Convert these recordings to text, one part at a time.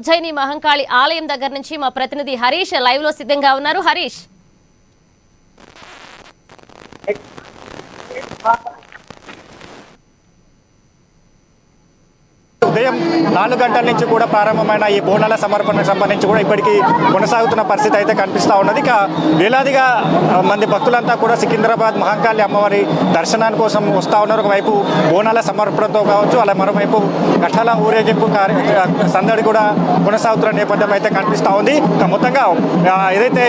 ఉజ్జయిని మహంకాళి ఆలయం దగ్గర నుంచి మా ప్రతినిధి హరీష్ లైవ్ లో సిద్ధంగా ఉన్నారు. హరీష్, ఉదయం 4 గంటల నుంచి కూడా ప్రారంభమైన ఈ బోనాల సమర్పణకు సంబంధించి కూడా ఇప్పటికీ కొనసాగుతున్న పరిస్థితి అయితే కనిపిస్తూ ఉన్నది. ఇక వేలాదిగా మంది భక్తులంతా కూడా సికింద్రాబాద్ మహంకాళి అమ్మవారి దర్శనాని కోసం వస్తూ ఉన్నారు. ఒకవైపు బోనాల సమర్పణతో కావచ్చు, అలా మరోవైపు ఘటాల ఊరేగింపు సందడి కూడా కొనసాగుతున్న నేపథ్యం అయితే కనిపిస్తూ ఉంది. ఇక మొత్తంగా ఏదైతే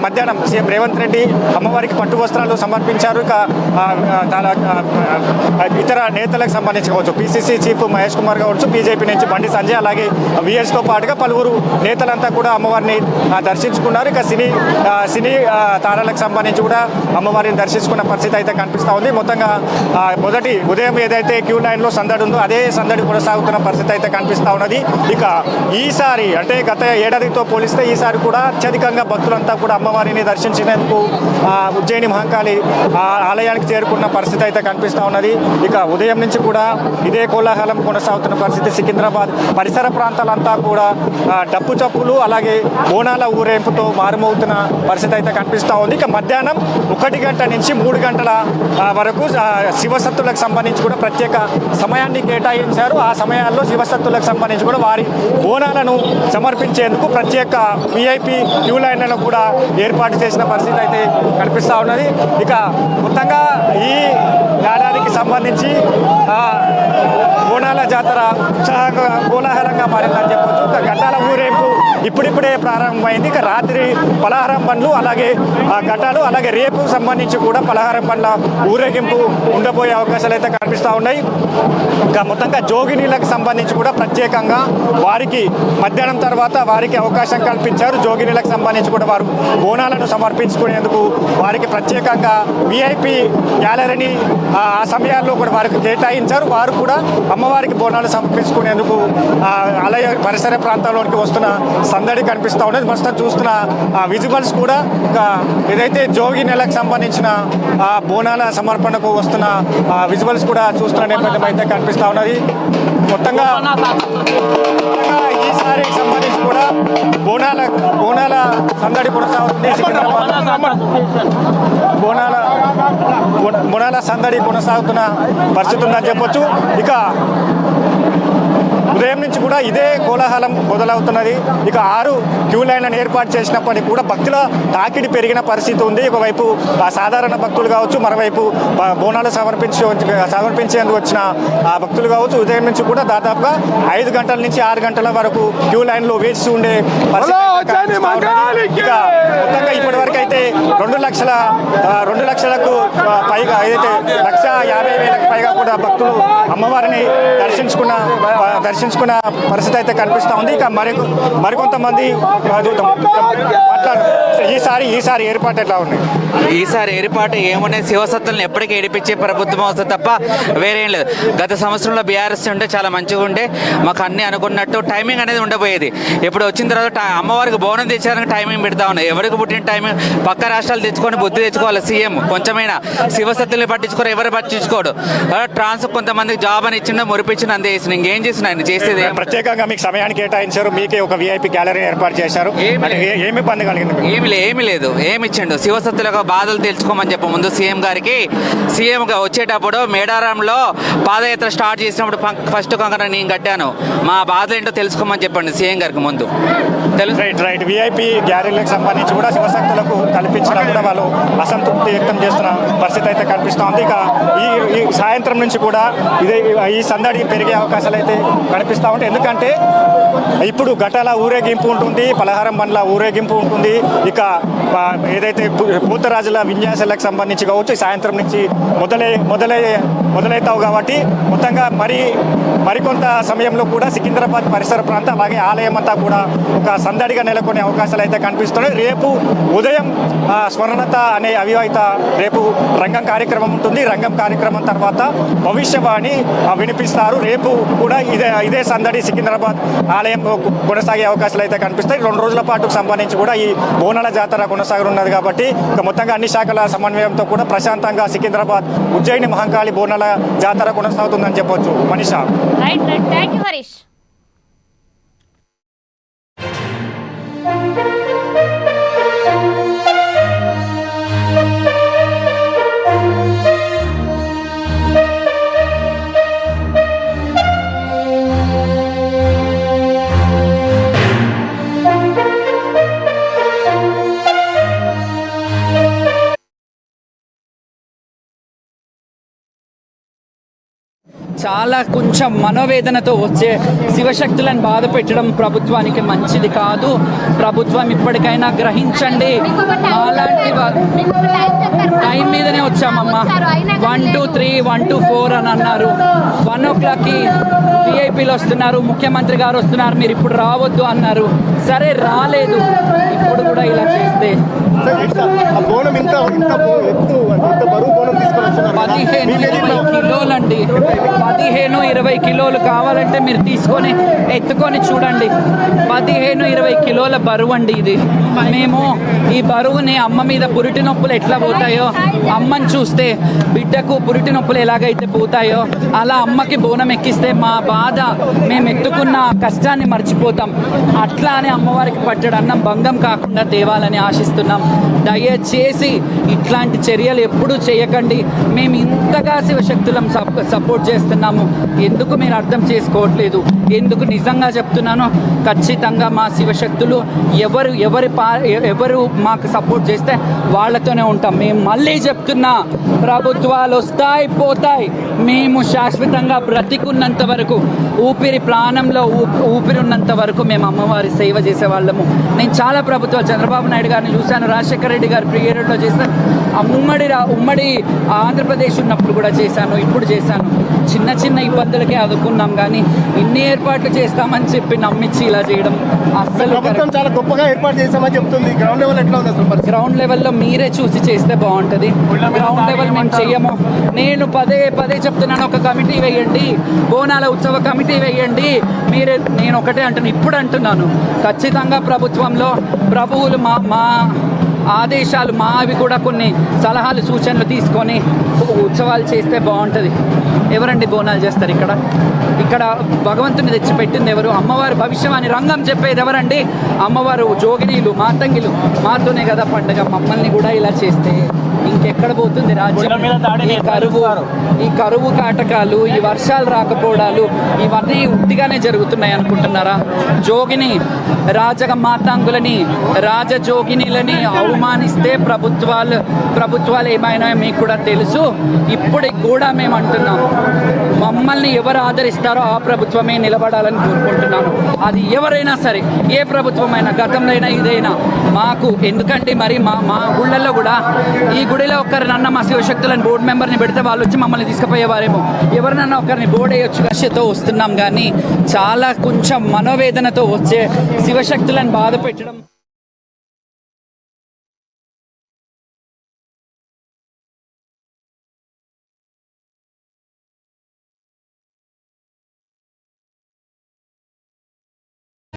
మధ్యాహ్నం సీఎం రేవంత్ రెడ్డి అమ్మవారికి పట్టు వస్త్రాలు సమర్పించారు. ఇక ఇతర నేతలకు సంబంధించి కావచ్చు, పిసిసి చీఫ్ మహేష్ కుమార్ కావచ్చు, బీజేపీ నుంచి బండి సంజయ్, అలాగే విఎస్తో పాటుగా పలువురు నేతలంతా కూడా అమ్మవారిని దర్శించుకున్నారు. ఇక సినీ తారలకు సంబంధించి కూడా అమ్మవారిని దర్శించుకున్న పరిస్థితి అయితే కనిపిస్తూ ఉంది. మొత్తంగా మొదటి ఉదయం ఏదైతే క్యూ లైన్లో సందడి ఉందో అదే సందడి కొనసాగుతున్న పరిస్థితి అయితే కనిపిస్తూ ఉన్నది. ఇక ఈసారి అంటే గత ఏడాదితో పోలిస్తే ఈసారి కూడా అత్యధికంగా భక్తులంతా కూడా అమ్మవారిని దర్శించినందుకు ఉజ్జయిని మహంకాళి ఆలయానికి చేరుకున్న పరిస్థితి అయితే కనిపిస్తూ ఉన్నది. ఇక ఉదయం నుంచి కూడా ఇదే కోలాహలం కొనసాగుతున్న పరిస్థితి. సికింద్రాబాద్ పరిసర ప్రాంతాలంతా కూడా డప్పు చప్పులు అలాగే బోనాల ఊరేంపుతో మారుమవుతున్న పరిస్థితి అయితే కనిపిస్తూ ఉంది. ఇక మధ్యాహ్నం 1 గంట నుంచి 3 గంటల వరకు శివసత్తులకు సంబంధించి కూడా ప్రత్యేక సమయాన్ని కేటాయించారు. ఆ సమయాల్లో శివసత్తులకు సంబంధించి కూడా వారి బోనాలను సమర్పించేందుకు ప్రత్యేక విఐపి క్యూ లైన్లను కూడా ఏర్పాటు చేసిన పరిస్థితి అయితే కనిపిస్తూ ఉన్నది. ఇక మొత్తంగా ఈ ఏడాదికి సంబంధించి బోనాల జాతర ఉత్సాహంగా కోలాహలంగా మారిందని చెప్పొచ్చు. ఇక ఘటాల ఊరేంపు ఇప్పుడిప్పుడే ప్రారంభమైంది. ఇక రాత్రి పలహారం బండ్లు అలాగే ఘటాలు అలాగే రేపు సంబంధించి కూడా పలహారం బండ్ల ఊరేగింపు ఉండబోయే అవకాశాలు అయితే కనిపిస్తూ ఉన్నాయి. ఇంకా మొత్తంగా జోగినీలకు సంబంధించి కూడా ప్రత్యేకంగా వారికి మధ్యాహ్నం తర్వాత వారికి అవకాశం కల్పించారు. జోగినీలకు సంబంధించి కూడా వారు బోనాలను సమర్పించుకునేందుకు వారికి ప్రత్యేకంగా విఐపి గ్యాలరీని ఆ సమయాల్లో కూడా వారికి కేటాయించారు. వారు కూడా అమ్మవారికి బోనాలు సమర్పించుకునేందుకు ఆలయ పరిసర ప్రాంతాల్లోనికి వస్తున్న సందడి కనిపిస్తూ ఉన్నది. ప్రస్తుతం చూస్తున్న విజువల్స్ కూడా ఏదైతే జోగి నెలకు సంబంధించిన బోనాల సమర్పణకు వస్తున్న విజువల్స్ కూడా చూస్తున్న నేపథ్యం అయితే కనిపిస్తూ ఉన్నది. మొత్తంగా ఈసారి సంబంధించి కూడా బోనాల సందడి కొనసాగుతుంది. బోనాల సందడి కొనసాగుతున్న పరిస్థితి ఉందని చెప్పొచ్చు. ఇక ఉదయం నుంచి కూడా ఇదే కోలాహలం మొదలవుతున్నది. ఇక 6 క్యూ లైన్లను ఏర్పాటు చేసినప్పటికీ కూడా భక్తుల తాకిడి పెరిగిన పరిస్థితి ఉంది. ఒకవైపు సాధారణ భక్తులు కావచ్చు, మరోవైపు బోనాలు సమర్పించేందుకు వచ్చిన భక్తులు కావచ్చు. ఉదయం నుంచి కూడా దాదాపుగా 5 గంటల నుంచి 6 గంటల వరకు క్యూ లైన్లో వేచి ఉండే పరిస్థితి. ఇక మొత్తంగా ఇప్పటి వరకు అయితే 2 లక్షలకు పైగా ఏదైతే 1,50,000కు పైగా కూడా భక్తులు అమ్మవారిని దర్శించుకున్న పరిస్థితి అయితే కనిపిస్తూ ఉంది. ఇక మరికొంతమంది ఈసారి ఏర్పాటు ఎట్లా ఉన్నాయి? ఈసారి ఏర్పాటు ఏమున్నాయి, శివసత్తులను ఎప్పటికీ ఏడిపించే ప్రభుత్వం వస్తుంది తప్ప వేరేం లేదు. గత సంవత్సరంలో బీఆర్ఎస్ ఉంటే చాలా మంచిగా ఉండే, మాకు అన్ని అనుకున్నట్టు టైమింగ్ అనేది ఉండబోయేది. ఇప్పుడు వచ్చిన తర్వాత అమ్మవారికి బోనం తెచ్చారని టైమింగ్ పెడతా ఉన్నాయి. ఎవరికి పుట్టిన టైమింగ్ పక్క రాష్ట్రాలు తెచ్చుకొని బుద్ధి తెచ్చుకోవాలి. సీఎం కొంచెమైనా శివసత్తుల్ని పట్టించుకోరు, ఎవరు పట్టించుకోడు. కొంతమందికి జాబ్ అని ఇచ్చిండో మురిపించిన అంతే చేసిన, ఇంకేం చేసిన ఆయన చేసేది. ప్రత్యేకంగా మీకు సమయాన్ని కేటాయించారు, మీకే ఒక విఐపి గ్యాలరీ ఏర్పాటు చేశారు. ఏమి ఇబ్బంది కలిగింది? ఏమీ లేదు. ఏమి ఇచ్చిండు, శివసత్తులకు బాధలు తెలుసుకోమని చెప్ప ముందు సీఎం గారికి. సీఎం వచ్చేటప్పుడు మేడారంలో పాదయాత్ర స్టార్ట్ చేసినప్పుడు ఫస్ట్ కంకణ నేను కట్టాను, మా బాధలు ఏంటో తెలుసుకోమని చెప్పండి సీఎం గారికి ముందు. రైట్ విఐపి గ్యాలరీలకు సంబంధించి కూడా శివశక్తులకు కల్పించినా కూడా వాళ్ళు అసంతృప్తి వ్యక్తం చేస్తున్న పరిస్థితి అయితే కనిపిస్తూ ఉంది. ఇక ఈ సాయంత్రం నుంచి కూడా ఈ సందడి పెరిగే అవకాశాలు అయితే కనిపిస్తూ ఉంటాయి. ఎందుకంటే ఇప్పుడు ఘటాల ఊరేగింపు ఉంటుంది, పలహారం బండ్ల ఊరేగింపు ఉంటుంది. ఇక ఏదైతే పూతరాజుల విన్యాసాలకు సంబంధించి కావచ్చు సాయంత్రం నుంచి మొదలవుతావు కాబట్టి మొత్తంగా మరికొంత సమయంలో కూడా సికింద్రాబాద్ పరిసర ప్రాంతం అలాగే ఆలయం అంతా కూడా ఒక సందడిగా నెలకొనే అవకాశాలు అయితే కనిపిస్తున్నాయి. రేపు ఉదయం స్వర్ణత అనే అవివాహిత రేపు రంగం కార్యక్రమం ఉంటుంది. రంగం కార్యక్రమం తర్వాత భవిష్యవాణి వినిపిస్తారు. రేపు కూడా ఇదే సందడి సికింద్రాబాద్ ఆలయం కొనసాగే అవకాశాలు అయితే కనిపిస్తాయి. 2 రోజుల పాటు సంబంధించి కూడా ఈ బోనాల జాతర కొనసాగనున్నది కాబట్టి ఇక మొత్తంగా అన్ని శాఖల సమన్వయంతో కూడా ప్రశాంతంగా సికింద్రాబాద్ ఉజ్జయిని మహంకాళి బోనాల జాతర కొనసాగుతుందని చెప్పొచ్చు. Manisha. Right thank you Harish. చాలా కొంచెం మనోవేదనతో వచ్చే శివశక్తులను బాధ పెట్టడం ప్రభుత్వానికి మంచిది కాదు. ప్రభుత్వం ఇప్పటికైనా గ్రహించండి. అలాంటి టైం మీదనే వచ్చామమ్మా. 1 to 3, 1 to 4 అని అన్నారు. 1 o'clockకి విఐపీలు వస్తున్నారు, ముఖ్యమంత్రి గారు వస్తున్నారు, మీరు ఇప్పుడు రావద్దు అన్నారు. సరే రాలేదు, ఇప్పుడు కూడా ఇలా చేస్తే 15-20 కిలోలండి. 15-20 కిలోలు కావాలంటే మీరు తీసుకొని ఎత్తుకొని చూడండి. 15-20 కిలోల బరువు అండి ఇది. మేము ఈ బరువుని అమ్మ మీద పురిటి నొప్పులు ఎట్లా పోతాయో, అమ్మని చూస్తే బిడ్డకు పురిటి నొప్పులు ఎలాగైతే పోతాయో అలా అమ్మకి బోనం ఎక్కిస్తే మా బాధ, మేము ఎత్తుకున్న కష్టాన్ని మర్చిపోతాం. అట్లా అని అమ్మవారికి పట్టడం అన్నం భంగం కాకుండా తేవాలని ఆశిస్తున్నాం. దయచేసి ఇట్లాంటి చర్యలు ఎప్పుడూ చేయకండి. మేము ఇంతగా శివశక్తులం సపోర్ట్ చేస్తున్నాము, ఎందుకు మీరు అర్థం చేసుకోవట్లేదు? ఎందుకు నిజంగా చెప్తున్నాను, ఖచ్చితంగా మా శివశక్తులు ఎవరు మాకు సపోర్ట్ చేస్తే వాళ్ళతోనే ఉంటాం. మేము మళ్ళీ చెప్తున్నా, ప్రభుత్వాలు వస్తాయి పోతాయి, మేము శాశ్వతంగా బ్రతికున్నంత వరకు, ఊపిరి ప్రాణంలో ఊపిరి ఉన్నంత వరకు మేము అమ్మవారి సేవ చేసేవాళ్ళము. నేను చాలా ప్రభుత్వాలు, చంద్రబాబు నాయుడు గారిని చూశాను, రాజశేఖర రెడ్డి గారి పీరియడ్లో చేశాను, ఉమ్మడి ఆంధ్రప్రదేశ్ ఉన్నప్పుడు కూడా చేశాను, ఇప్పుడు చేశాను. చిన్న చిన్న ఇబ్బందులకే అదుకున్నాం, కానీ ఇన్ని ఏర్పాట్లు చేస్తామని చెప్పి నమ్మించి ఇలా చేయడం అస్సలు చాలా గొప్పగా ఏర్పాటు చేస్తామని చెప్తుంది. గ్రౌండ్ లెవెల్ ఎట్లా ఉంది అసలు? గ్రౌండ్ లెవెల్లో మీరే చూసి చేస్తే బాగుంటుంది. గ్రౌండ్ లెవెల్ మేము చెయ్యము. నేను పదే చెప్తున్నాను, ఒక కమిటీ వేయండి, బోనాల ఉత్సవ కమిటీ వేయండి. నేను ఒకటే అంటున్నాను, ఇప్పుడు అంటున్నాను, ఖచ్చితంగా ప్రభుత్వంలో ప్రభువులు మా ఆదేశాలు మావి కూడా కొన్ని సలహాలు సూచనలు తీసుకొని ఉత్సవాలు చేస్తే బాగుంటుంది. ఎవరండి బోనాలు చేస్తారు ఇక్కడ భగవంతుని తెచ్చి పెట్టింది ఎవరు? అమ్మవారి భవిష్యవాణి రంగం చెప్పేది ఎవరండి? అమ్మవారు జోగినీలు, మాతంగిలు, మాతోనే కదా పండుగ. మమ్మల్ని కూడా ఇలా చేస్తే ఇంకెక్కడ పోతుంది రాజ్యం? ఈ కరువు కాటకాలు, ఈ వర్షాలు రాకపోవడాలు ఇవన్నీ ఉట్టిగానే జరుగుతున్నాయి అనుకుంటున్నారా? జోగిని మాతాంగులని, రాజజోగినిలని అవమానిస్తే ప్రభుత్వాలు ఏమైనా మీకు కూడా తెలుసు. ఇప్పటికి కూడా మేము అంటున్నాం, మమ్మల్ని ఎవరు ఆదరిస్తారో ఆ ప్రభుత్వమే నిలబడాలని కోరుకుంటున్నాను. అది ఎవరైనా సరే, ఏ ప్రభుత్వమైనా, గతంలో అయినా ఇదైనా మాకు ఎందుకంటే మరి మా ఊళ్ళల్లో కూడా ఈ గుడిలో ఒకరినన్నా మా శివశక్తులను బోర్డు మెంబర్ని పెడితే వాళ్ళు వచ్చి మమ్మల్ని తీసుకుపోయేవారేమో. ఎవరినన్నా ఒకరిని బోర్డు వేయొచ్చు కష్టతో వస్తున్నాం, కానీ చాలా కొంచెం మనోవేదనతో వచ్చే శివశక్తులను బాధ పెట్టడం